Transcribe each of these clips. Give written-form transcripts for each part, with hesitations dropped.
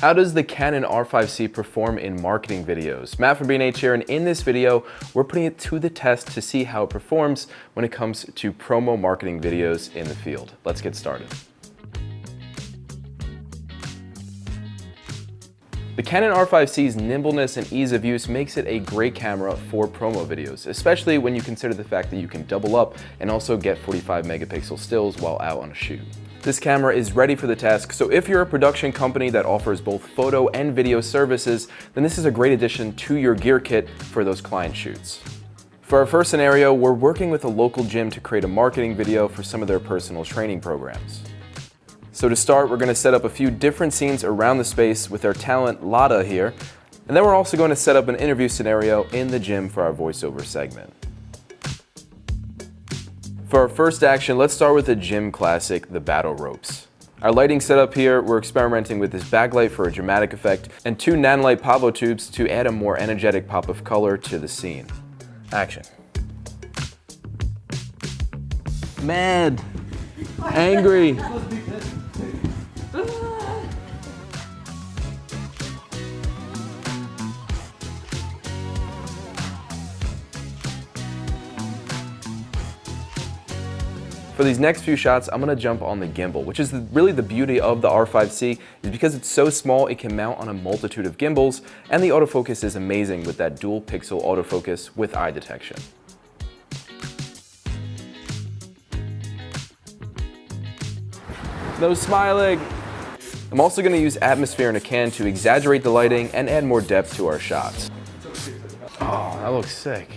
How does the Canon R5 C perform in marketing videos? Matt from B&H here, and in this video, we're putting it to the test to see how it performs when it comes to promo marketing videos in the field. Let's get started. The Canon R5 C's nimbleness and ease of use makes it a great camera for promo videos, especially when you consider the fact that you can double up and also get 45 megapixel stills while out on a shoot. This camera is ready for the task, so if you're a production company that offers both photo and video services, then this is a great addition to your gear kit for those client shoots. For our first scenario, we're working with a local gym to create a marketing video for some of their personal training programs. So to start, we're going to set up a few different scenes around the space with our talent Lada here, and then we're also going to set up an interview scenario in the gym for our voiceover segment. For our first action, let's start with a gym classic, the battle ropes. Our lighting setup here, we're experimenting with this backlight for a dramatic effect and two nanolite pavo tubes to add a more energetic pop of color to the scene. Action. Mad. Angry. For these next few shots, I'm gonna jump on the gimbal, which is really the beauty of the R5 C, is because it's so small, it can mount on a multitude of gimbals, and the autofocus is amazing with that dual pixel autofocus with eye detection. No smiling. I'm also gonna use atmosphere in a can to exaggerate the lighting and add more depth to our shots. Oh, that looks sick.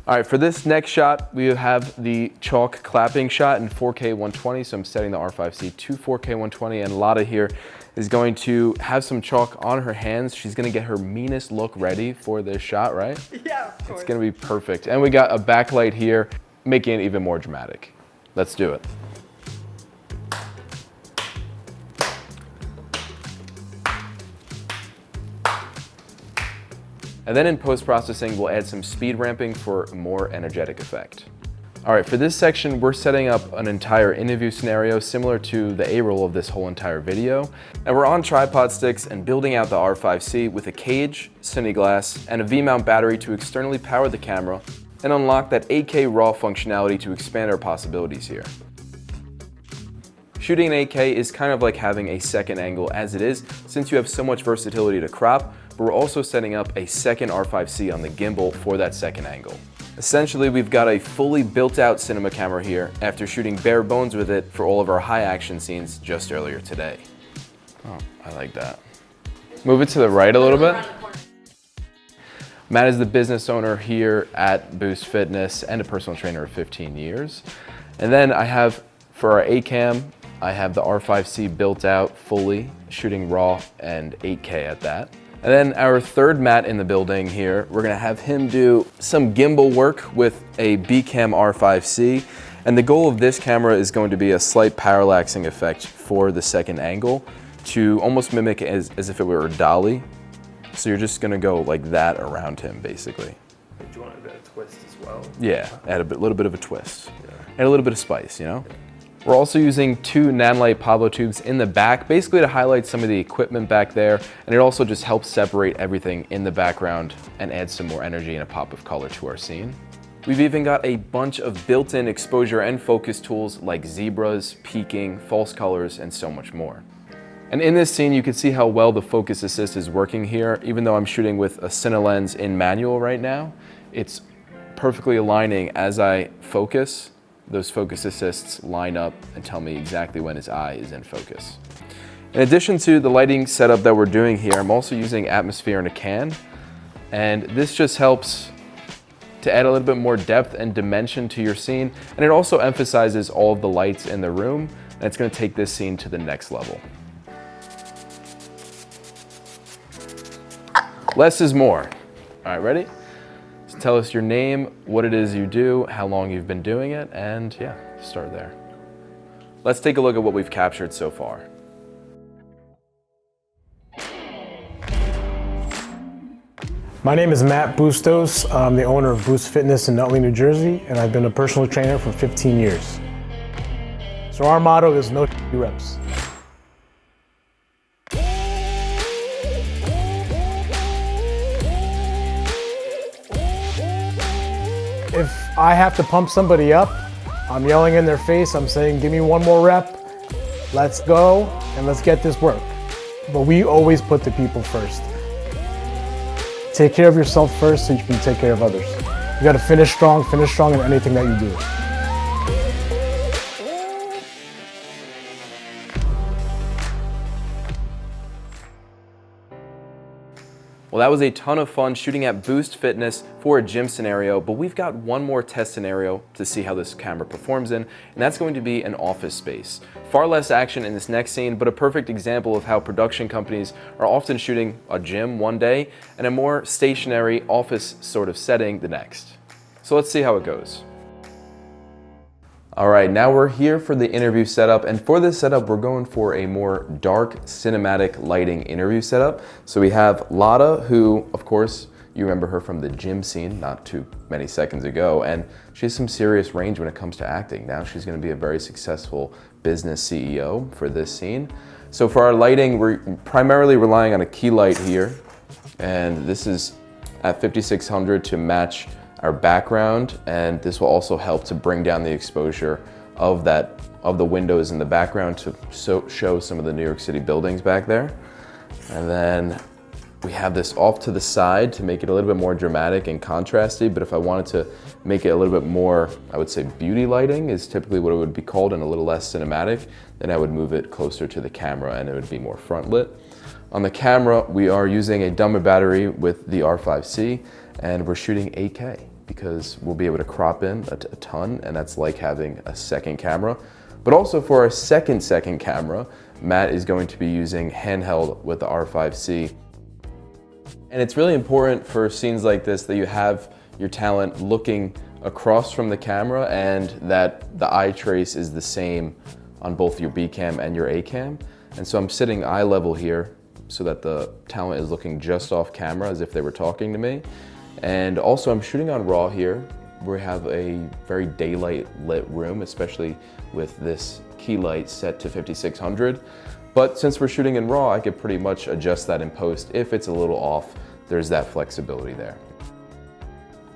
All right, for this next shot, we have the chalk clapping shot in 4K 120. So I'm setting the R5 C to 4K 120, and Lada here is going to have some chalk on her hands. She's gonna get her meanest look ready for this shot, right? Yeah, of course. It's gonna be perfect. And we got a backlight here, making it even more dramatic. Let's do it. And then in post-processing, we'll add some speed ramping for a more energetic effect. All right, for this section, we're setting up an entire interview scenario similar to the A-roll of this whole entire video. And we're on tripod sticks and building out the R5 C with a cage, cine glass, and a V-mount battery to externally power the camera and unlock that 8K RAW functionality to expand our possibilities here. Shooting in 8K is kind of like having a second angle as it is, since you have so much versatility to crop, but we're also setting up a second R5 C on the gimbal for that second angle. Essentially, we've got a fully built out cinema camera here after shooting bare bones with it for all of our high action scenes just earlier today. Oh, I like that. Move it to the right a little bit. Matt is the business owner here at Boost Fitness and a personal trainer of 15 years. And then I have, for our A-cam, I have the R5 C built out fully, shooting RAW and 8K at that. And then our third Matt in the building here, we're gonna have him do some gimbal work with a B-cam R5 C. And the goal of this camera is going to be a slight parallaxing effect for the second angle to almost mimic as if it were a dolly. So you're just gonna go like that around him, basically. Do you want a bit of twist as well? Yeah, add a little bit of a twist. Yeah. And a little bit of spice, you know? We're also using two nanolite pavo tubes in the back, basically to highlight some of the equipment back there, and it also just helps separate everything in the background and add some more energy and a pop of color to our scene. We've even got a bunch of built-in exposure and focus tools like zebras, peaking, false colors, and so much more. And in this scene, you can see how well the focus assist is working here. Even though I'm shooting with a Cine lens in manual right now, it's perfectly aligning as I focus. Those focus assists line up and tell me exactly when his eye is in focus. In addition to the lighting setup that we're doing here, I'm also using atmosphere in a can. And this just helps to add a little bit more depth and dimension to your scene. And it also emphasizes all of the lights in the room. And it's gonna take this scene to the next level. Less is more. All right, ready? So tell us your name, what it is you do, how long you've been doing it, and yeah, start there. Let's take a look at what we've captured so far. My name is Matt Bustos. I'm the owner of Boost Fitness in Nutley, New Jersey, and I've been a personal trainer for 15 years. So our motto is no reps. If I have to pump somebody up, I'm yelling in their face, I'm saying, give me one more rep, let's go, and let's get this work. But we always put the people first. Take care of yourself first so you can take care of others. You gotta finish strong in anything that you do. Well, that was a ton of fun shooting at Boost Fitness for a gym scenario, but we've got one more test scenario to see how this camera performs in, and that's going to be an office space. Far less action in this next scene, but a perfect example of how production companies are often shooting a gym one day and a more stationary office sort of setting the next. So let's see how it goes. All right, now we're here for the interview setup, and for this setup, we're going for a more dark cinematic lighting interview setup. So we have Lada, who, of course, you remember her from the gym scene not too many seconds ago, and she has some serious range when it comes to acting. Now she's gonna be a very successful business CEO for this scene. So for our lighting, we're primarily relying on a key light here, and this is at 5600 to match our background, and this will also help to bring down the exposure of the windows in the background to show some of the New York City buildings back there. And then we have this off to the side to make it a little bit more dramatic and contrasty, but if I wanted to make it a little bit more, I would say beauty lighting is typically what it would be called, and a little less cinematic, then I would move it closer to the camera and it would be more front lit. On the camera, we are using a dumber battery with the R5 C, and we're shooting 8K. Because we'll be able to crop in a ton, and that's like having a second camera. But also for our second camera, Matt is going to be using handheld with the R5 C. And it's really important for scenes like this that you have your talent looking across from the camera and that the eye trace is the same on both your B cam and your A cam. And so I'm sitting eye level here so that the talent is looking just off camera as if they were talking to me. And also I'm shooting on RAW here. We have a very daylight lit room, especially with this key light set to 5600. But since we're shooting in RAW, I could pretty much adjust that in post. If it's a little off, there's that flexibility there.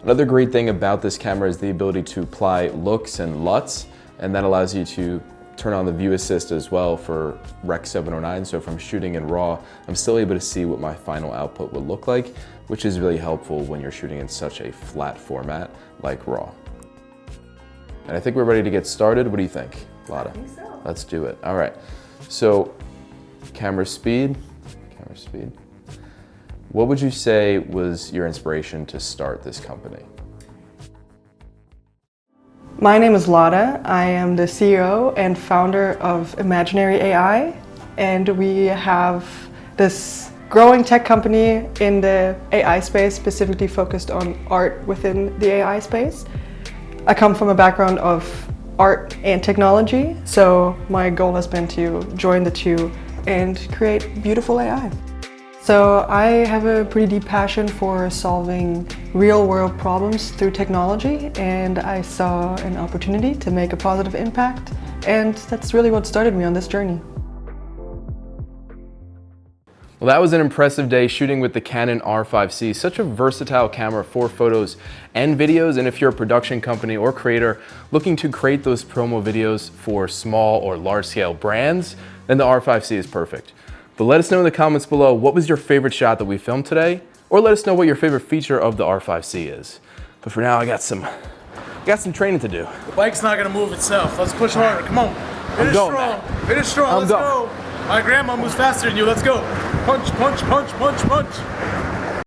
Another great thing about this camera is the ability to apply looks and LUTs, and that allows you to turn on the view assist as well for Rec 709. So if I'm shooting in RAW, I'm still able to see what my final output would look like, which is really helpful when you're shooting in such a flat format like RAW. And I think we're ready to get started. What do you think, Lada? I think so. Let's do it. All right. So camera speed. What would you say was your inspiration to start this company? My name is Lada. I am the CEO and founder of Imaginary AI, and we have this growing tech company in the AI space, specifically focused on art within the AI space. I come from a background of art and technology, so my goal has been to join the two and create beautiful AI. So I have a pretty deep passion for solving real-world problems through technology, and I saw an opportunity to make a positive impact, and that's really what started me on this journey. Well, that was an impressive day shooting with the Canon R5 C, such a versatile camera for photos and videos. And if you're a production company or creator looking to create those promo videos for small or large-scale brands, then the R5 C is perfect. But let us know in the comments below, what was your favorite shot that we filmed today? Or let us know what your favorite feature of the R5 C is. But for now, I got some training to do. The bike's not gonna move itself. Let's push harder. Come on. Finish strong. Finish strong. Let's go. My grandma moves faster than you. Let's go. Punch, punch, punch, punch, punch.